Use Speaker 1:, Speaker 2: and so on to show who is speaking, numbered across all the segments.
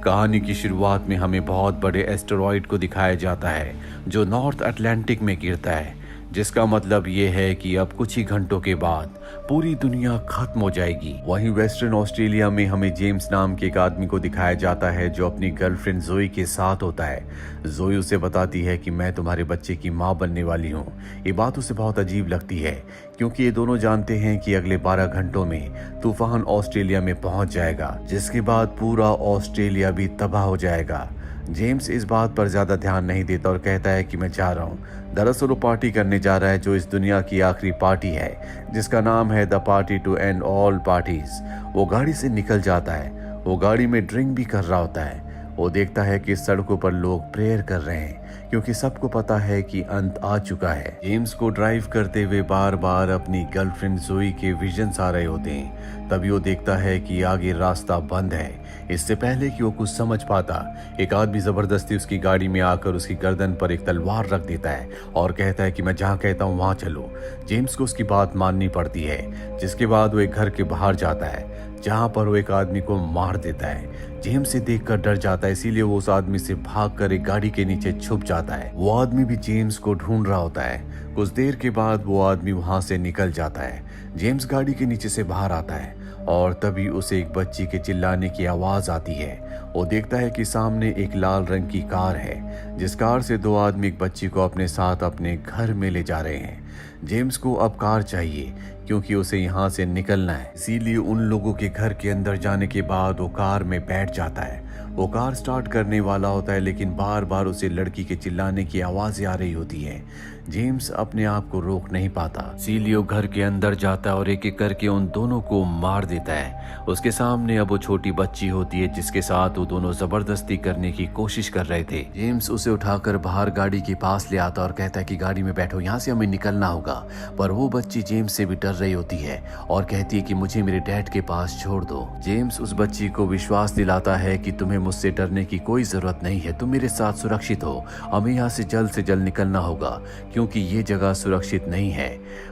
Speaker 1: कहानी की शुरुआत में हमें बहुत बड़े एस्टेरॉयड को दिखाया जाता है जो नॉर्थ अटलांटिक में गिरता है, जिसका मतलब ये है कि अब कुछ ही घंटों के बाद पूरी दुनिया खत्म हो जाएगी। वहीं वेस्टर्न ऑस्ट्रेलिया में हमें जेम्स नाम के एक आदमी को दिखाया जाता है जो अपनी गर्लफ्रेंड जोई के साथ होता है। जोई उसे बताती है कि मैं तुम्हारे बच्चे की माँ बनने वाली हूँ। ये बात उसे बहुत अजीब लगती है क्योंकि ये दोनों जानते हैं कि अगले 12 घंटों में तूफान ऑस्ट्रेलिया में पहुंच जाएगा, जिसके बाद पूरा ऑस्ट्रेलिया भी तबाह हो जाएगा। जेम्स इस बात पर ज्यादा ध्यान नहीं देता और कहता है कि मैं जा रहा हूँ। दरअसल वो पार्टी करने जा रहा है जो इस दुनिया की आखिरी पार्टी है, जिसका नाम है the party to end all parties. वो गाड़ी से निकल जाता है। वो गाड़ी में ड्रिंक भी कर रहा होता है। वो देखता है कि सड़कों पर लोग प्रेयर कर रहे हैं क्योंकि सबको पता है कि अंत आ चुका है। जेम्स को ड्राइव करते हुए बार बार अपनी गर्लफ्रेंड जोई के विजन्स आ रहे होते हैं। तभी वो देखता है कि आगे रास्ता बंद है। इससे पहले कि वो कुछ समझ पाता, एक आदमी जबरदस्ती उसकी गाड़ी में आकर उसकी गर्दन पर एक तलवार रख देता है और कहता है कि मैं जहाँ कहता हूँ वहाँ चलो। जेम्स को उसकी बात माननी पड़ती है, जिसके बाद वो एक घर के बाहर जाता है जहाँ पर वो एक आदमी को मार देता है। जेम्स से देखकर डर जाता है, इसीलिए वो उस आदमी से भागकर एक गाड़ी के नीचे छुप जाता है। वो आदमी भी जेम्स को ढूंढ रहा होता है। कुछ देर के बाद वो आदमी वहां से निकल जाता है। जेम्स गाड़ी के नीचे से बाहर आता है और तभी उसे एक बच्ची के चिल्लाने की आवाज आती है। वो देखता है कि सामने एक लाल रंग की कार है, जिस कार से दो आदमी एक बच्ची को अपने साथ अपने घर में ले जा रहे हैं। जेम्स को अब कार चाहिए क्योंकि उसे यहाँ से निकलना है, इसीलिए उन लोगों के घर के अंदर जाने के बाद वो कार में बैठ जाता है। वो कार स्टार्ट करने वाला होता है लेकिन बार बार उसे लड़की के चिल्लाने की आवाजें आ रही होती है। जेम्स अपने आप को रोक नहीं पाता, इसीलिए वो घर के अंदर जाता है और एक एक करके उन दोनों को मार देता है। उसके सामने अब वो छोटी बच्ची होती है जिसके साथ वो दोनों जबरदस्ती करने की कोशिश कर रहे थे। जेम्स उसे उठाकर बाहर गाड़ी के पास ले आता और कहता है कि गाड़ी में बैठो, यहाँ से हमें निकलना होगा। पर वो बच्ची जेम्स से भी डर रही होती है और कहती है कि मुझे मेरे डैड के पास छोड़ दो। जेम्स उस बच्ची को विश्वास दिलाता है कि तुम्हें मुझसे डरने की कोई जरूरत नहीं है, तुम मेरे साथ सुरक्षित हो। हमें यहाँ से जल्द निकलना होगा क्योंकि ये जगह सुरक्षित नहीं है।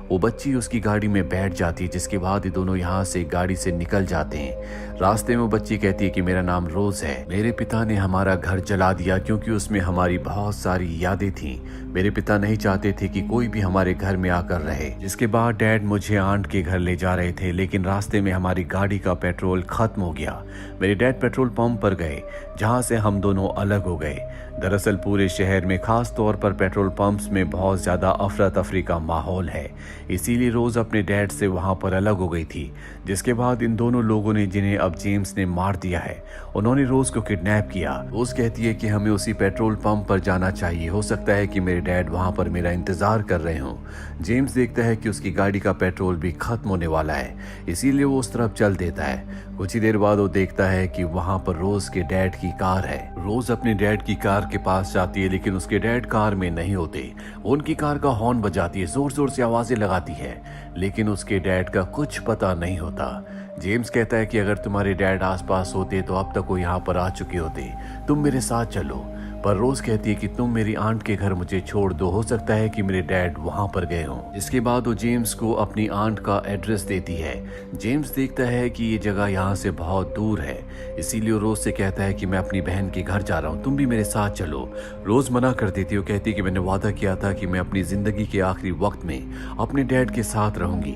Speaker 1: वो बच्ची उसकी गाड़ी में बैठ जाती है, जिसके बाद ये दोनों यहाँ से गाड़ी से निकल जाते हैं। रास्ते में वो बच्ची कहती है कि मेरा नाम रोज है। मेरे पिता ने हमारा घर जला दिया क्योंकि उसमें हमारी बहुत सारी यादें थीं। मेरे पिता नहीं चाहते थे कि कोई भी हमारे घर में आकर रहे। जिसके बाद डैड मुझे आंट के घर ले जा रहे थे, लेकिन रास्ते में हमारी गाड़ी का पेट्रोल खत्म हो गया। मेरे डैड पेट्रोल पंप पर गए जहाँ से हम दोनों अलग हो गए। दरअसल पूरे शहर में, खास तौर पर पेट्रोल पंप्स में बहुत ज्यादा अफरा तफरी का माहौल है, इसीलिए रोज अपने डैड से वहां पर अलग हो गई थी। जिसके बाद इन दोनों लोगों ने, जिन्हें अब जेम्स ने मार दिया है, उन्होंने रोज को किडनैप किया। रोज कहती है कि हमें उसी पेट्रोल पंप पर जाना चाहिए, हो सकता है कि मेरे डैड वहां पर मेरा इंतजार कर रहे हों। जेम्स देखता है कि उसकी गाड़ी का पेट्रोल भी खत्म होने वाला है, इसीलिए वो उस तरफ चल देता है। कुछ ही देर बाद वो देखता है कि वहां पर रोज के डैड की कार है। रोज अपने डैड की कार के पास जाती है लेकिन उसके डैड कार में नहीं होते। वो उनकी कार का हॉर्न बजाती है, जोर जोर से आवाजें लगाती है, लेकिन उसके डैड का कुछ पता नहीं होता। जेम्स कहता है कि अगर तुम्हारे डैड आसपास होते तो अब तक वो यहाँ पर आ चुके होते, तुम मेरे साथ चलो। पर रोज कहती है कि तुम मेरी आंट के घर मुझे छोड़ दो, हो सकता है कि मेरे डैड वहां पर गए हों। इसके बाद वो जेम्स को अपनी आंट का एड्रेस देती है। जेम्स देखता है कि ये जगह यहाँ से बहुत दूर है, इसीलिए रोज से कहता है कि मैं अपनी बहन के घर जा रहा हूँ, तुम भी मेरे साथ चलो। रोज मना कर देती है, वो कहती है कि मैंने वादा किया था कि मैं अपनी जिंदगी के आखिरी वक्त में अपने डैड के साथ रहूंगी।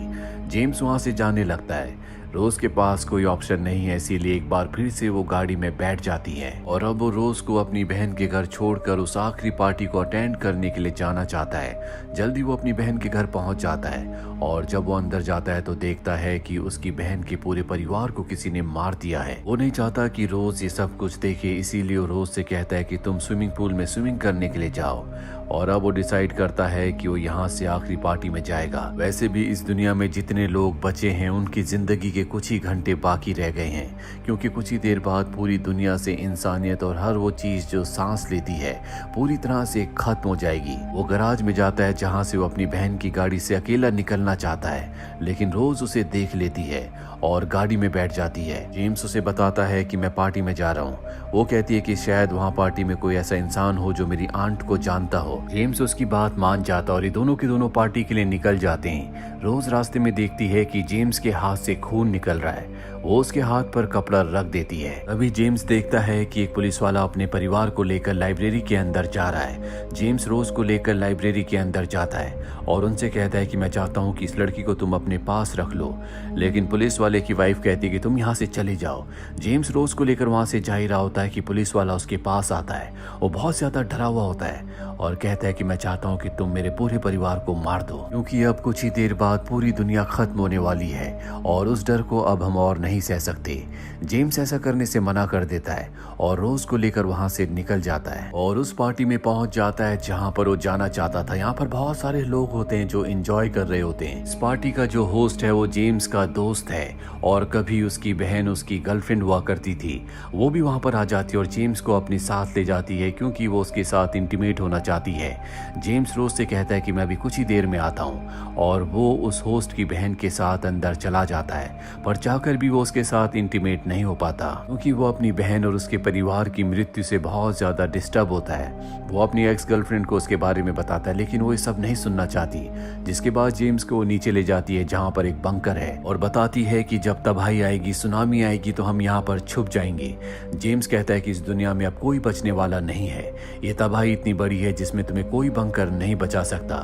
Speaker 1: जेम्स वहां से जाने लगता है। रोज के पास कोई ऑप्शन नहीं है, इसीलिए एक बार फिर से वो गाड़ी में बैठ जाती है और अब वो रोज को अपनी बहन के घर छोड़कर उस आखिरी पार्टी को अटेंड करने के लिए जाना चाहता है। जल्दी वो अपनी बहन के घर पहुंच जाता है और जब वो अंदर जाता है तो देखता है कि उसकी बहन के पूरे परिवार को किसी ने मार दिया है। वो नहीं चाहता कि रोज ये सब कुछ देखे, इसीलिए वो रोज से कहता है कि तुम स्विमिंग पूल में स्विमिंग करने के लिए जाओ। और अब वो डिसाइड करता है कि वो यहाँ से आखिरी पार्टी में जाएगा। वैसे भी इस दुनिया में जितने लोग बचे हैं उनकी जिंदगी के कुछ ही घंटे बाकी रह गए हैं, क्योंकि कुछ ही देर बाद पूरी दुनिया से इंसानियत और हर वो चीज जो सांस लेती है पूरी तरह से खत्म हो जाएगी। वो गराज में जाता है जहाँ से वो अपनी बहन की गाड़ी से अकेला निकलना चाहता है, लेकिन रोज उसे देख लेती है और गाड़ी में बैठ जाती है। जेम्स उसे बताता है कि मैं पार्टी में जा रहा हूँ। वो कहती है कि शायद वहाँ पार्टी में कोई ऐसा इंसान हो जो मेरी आंट को जानता हो। हो। जेम्स उसकी बात मान जाता और ये दोनों के दोनों पार्टी के लिए निकल जाते हैं। रोज रास्ते में देखती है कि जेम्स के हाथ से खून निकल रहा है। वो उसके हाथ पर कपड़ा रख देती है। अभी जेम्स देखता है कि एक पुलिस वाला अपने परिवार को लेकर लाइब्रेरी के अंदर जा रहा है। जेम्स रोज को लेकर लाइब्रेरी के अंदर जाता है और उनसे कहता है कि मैं चाहता हूँ कि इस लड़की को तुम अपने पास रख लो, लेकिन पुलिस वाले की वाइफ कहती है कि तुम यहाँ से चले जाओ। जेम्स रोज को लेकर वहां से जा ही रहा होता है कि पुलिस वाला उसके पास आता है। वो बहुत ज्यादा डरा हुआ होता है और कहता है कि मैं चाहता हूँ कि तुम मेरे पूरे परिवार को मार दो, क्योंकि अब कुछ ही देर बाद पूरी दुनिया खत्म होने वाली है और उस डर को अब हम और नहीं सह सकते। जेम्स ऐसा करने से मना कर देता है और रोज को लेकर वहां से निकल जाता है और उस पार्टी में पहुंच जाता है जहां पर वो जाना चाहता था। यहाँ पर बहुत सारे लोग होते हैं जो एंजॉय कर रहे होते हैं। इस पार्टी का जो होस्ट है वो जेम्स का दोस्त है और कभी उसकी बहन उसकी गर्लफ्रेंड हुआ करती थी। वो भी वहां पर आ जाती है और जेम्स को अपने साथ ले जाती है क्योंकि वो उसके साथ इंटीमेट होना चाहती है। जेम्स रोज से कहता है कि मैं भी कुछ ही देर में आता हूँ और वो उस होस्ट की बहन के साथ अंदर चला जाता है, पर जाकर भी वो उसके साथ इंटीमेट नहीं हो पाता क्योंकि वो अपनी बहन और उसके परिवार की मृत्यु से बहुत ज्यादा डिस्टर्ब होता है। वो अपनी एक्स गर्लफ्रेंड को उसके बारे में बताता है लेकिन वो ये सब नहीं सुनना चाहती, जिसके बाद जेम्स को नीचे ले जाती है जहाँ पर एक बंकर है और बताती है कि जब तबाही आएगी, सुनामी आएगी तो हम यहाँ पर छुप जाएंगे। जेम्स कहता है कि इस दुनिया में अब कोई बचने वाला नहीं है, ये तबाही इतनी बड़ी है जिसमें तुम्हें कोई बंकर नहीं बचा सकता।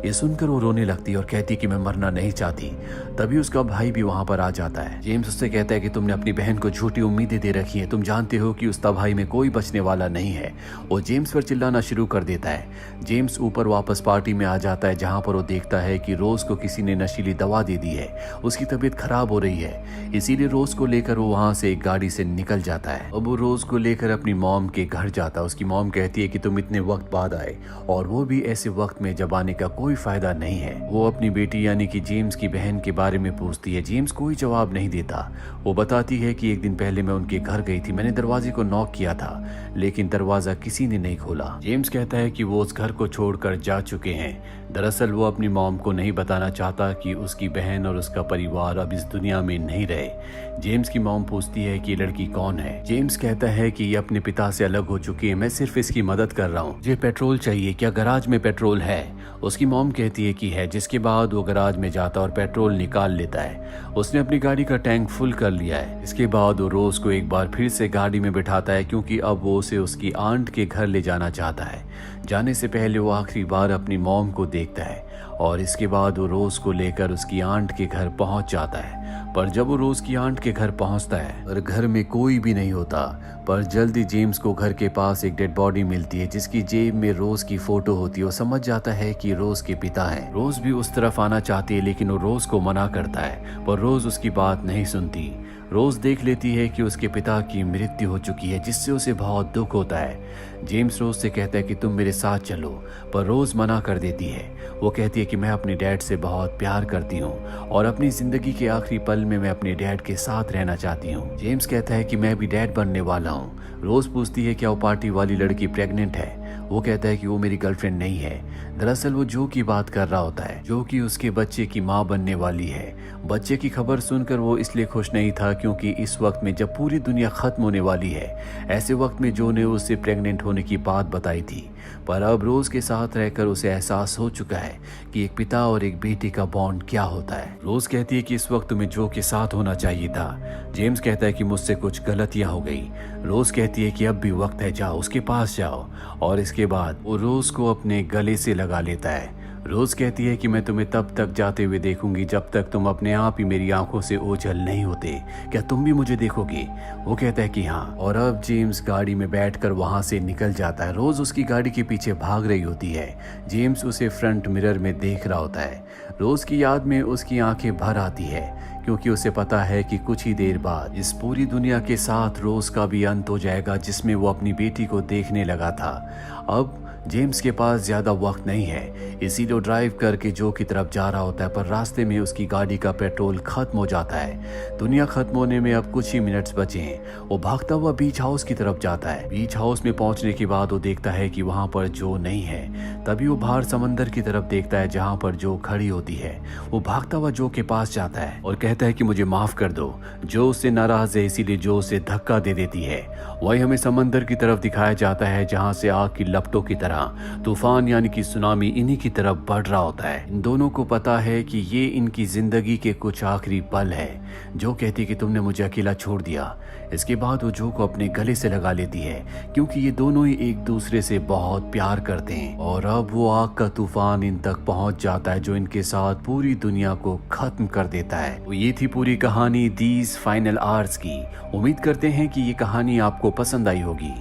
Speaker 1: ये सुनकर वो रोने लगती है और कहती कि मैं मरना नहीं चाहती। तभी उसका भाई भी वहां पर आ जाता है। जेम्स उससे कहता है कि तुमने अपनी बहन को झूठी उम्मीदें दे रखी है, तुम जानते हो कि उस तबाही में कोई बचने वाला नहीं है। वो जेम्स पर चिल्लाना शुरू कर देता है। जेम्स ऊपर वापस पार्टी में आ जाता है जहां पर वो देखता है कि रोज को किसी ने नशीली दवा दे दी है, उसकी तबीयत खराब हो रही है। इसीलिए रोज को लेकर वो वहां से एक गाड़ी से निकल जाता है। अब वो रोज को लेकर अपनी मॉम के घर जाता है। उसकी मॉम कहती है कि तुम इतने वक्त बाद आए और वो भी ऐसे वक्त में जब आने का कोई फायदा नहीं है। वो अपनी बेटी यानी कि जेम्स की बहन के बारे में पूछती है। जेम्स कोई जवाब नहीं देता। वो बताती है कि एक दिन पहले मैं उनके घर गई थी, मैंने दरवाजे को नॉक किया था लेकिन दरवाजा किसी ने नहीं खोला। जेम्स कहता है कि वो उस घर को छोड़कर जा चुके हैं। दरअसल वो अपनी मॉम को नहीं बताना चाहता कि उसकी बहन और उसका परिवार अब इस दुनिया में नहीं रहे। जेम्स की मॉम पूछती है कि ये लड़की कौन है। जेम्स कहता है कि ये अपने पिता से अलग हो चुकी है, मैं सिर्फ इसकी मदद कर रहा हूँ। मुझे पेट्रोल चाहिए, क्या गराज में पेट्रोल है? उसकी मॉम कहती है कि है, जिसके बाद वो गराज में जाता और पेट्रोल निकाल लेता है। उसने अपनी गाड़ी का टैंक फुल कर लिया है। इसके बाद वो रोज को एक बार फिर से गाड़ी में बिठाता है क्योंकि अब वो उसे उसकी आंट के घर ले जाना चाहता है। जाने से पहले वो आखिरी बार अपनी मॉम को देखता है और इसके बाद वो रोज को लेकर उसकी आंट के घर पहुंच जाता है। पर जब वो रोज की आंट के घर पहुंचता है और घर में कोई भी नहीं होता, पर जल्दी जेम्स को घर के पास एक डेड बॉडी मिलती है जिसकी जेब में रोज की फोटो होती है। वो समझ जाता है कि रोज के पिता हैं। रोज भी उस तरफ आना चाहती है लेकिन वो रोज को मना करता है, पर रोज उसकी बात नहीं सुनती। रोज देख लेती है कि उसके पिता की मृत्यु हो चुकी है जिससे उसे बहुत दुख होता है। जेम्स रोज से कहता है कि तुम मेरे साथ चलो, पर रोज मना कर देती है। वो कहती है कि मैं अपने डैड से बहुत प्यार करती हूँ और अपनी जिंदगी के आखिरी पल में मैं अपने डैड के साथ रहना चाहती हूँ। जेम्स कहता है कि मैं भी डैड बनने वाला हूँ। रोज पूछती है क्या वो पार्टी वाली लड़की प्रेग्नेंट है। वो कहता है कि वो मेरी गर्लफ्रेंड नहीं है। दरअसल वो जो की बात कर रहा होता है, जो कि उसके बच्चे की माँ बनने वाली है। बच्चे की खबर सुनकर वो इसलिए खुश नहीं था क्योंकि इस वक्त में जब पूरी दुनिया खत्म होने वाली है, ऐसे वक्त में जो ने उससे प्रेग्नेंट होने की बात बताई थी। पर अब रोज के साथ रहकर उसे एहसास हो चुका है कि एक पिता और एक बेटी का बॉन्ड क्या होता है। रोज कहती है कि इस वक्त तुम्हें जो के साथ होना चाहिए था। जेम्स कहता है कि मुझसे कुछ गलतियां हो गई। रोज कहती है कि अब भी वक्त है, जाओ उसके पास जाओ, और इसके बाद वो रोज को अपने गले से लगा लेता है। रोज कहती है कि मैं तुम्हें तब तक जाते हुए देखूंगी जब तक तुम अपने आप ही मेरी आंखों से ओझल नहीं होते। क्या तुम भी मुझे देखोगी? वो कहता है कि हाँ। और अब जेम्स गाड़ी में बैठकर वहां से निकल जाता है। रोज उसकी गाड़ी के पीछे भाग रही होती है। जेम्स उसे फ्रंट मिरर में देख रहा होता है। रोज की याद में उसकी आंखें भर आती है क्योंकि उसे पता है कि कुछ ही देर बाद इस पूरी दुनिया के साथ रोज का भी अंत हो जाएगा जिसमें वो अपनी बेटी को देखने लगा था। अब जेम्स के पास ज्यादा वक्त नहीं है, इसीलिए ड्राइव करके जो की तरफ जा रहा होता है, पर रास्ते में उसकी गाड़ी का पेट्रोल खत्म हो जाता है। दुनिया खत्म होने में अब कुछ ही मिनट्स बचे हैं। वो भागता हुआ बीच हाउस की तरफ जाता है। बीच हाउस में पहुंचने के बाद वो देखता है कि वहां पर जो नहीं है। तभी वो बाहर समंदर की तरफ देखता है जहां पर जो खड़ी होती है। वो भागता हुआ जो के पास जाता है और कहता कहता है कि मुझे माफ कर दो। जो उससे नाराज है इसीलिए जो उसे धक्का दे देती है। वही हमें समंदर की तरफ दिखाया जाता है जहां से आग की लपटों की तरह तूफान यानी कि सुनामी इन्हीं की तरफ बढ़ रहा होता है। इन दोनों को पता है कि ये इनकी जिंदगी के कुछ आखिरी पल है। जो कहती कि तुमने मुझे अकेला छोड़ दिया। इसके बाद वो जो को अपने गले से लगा लेती है क्योंकि ये दोनों ही एक दूसरे से बहुत प्यार करते हैं। और अब वो आग का तूफान इन तक पहुंच जाता है जो इनके साथ पूरी दुनिया को खत्म कर देता है। तो ये थी पूरी कहानी दीज फाइनल आवर्स की। उम्मीद करते हैं कि ये कहानी आपको पसंद आई होगी।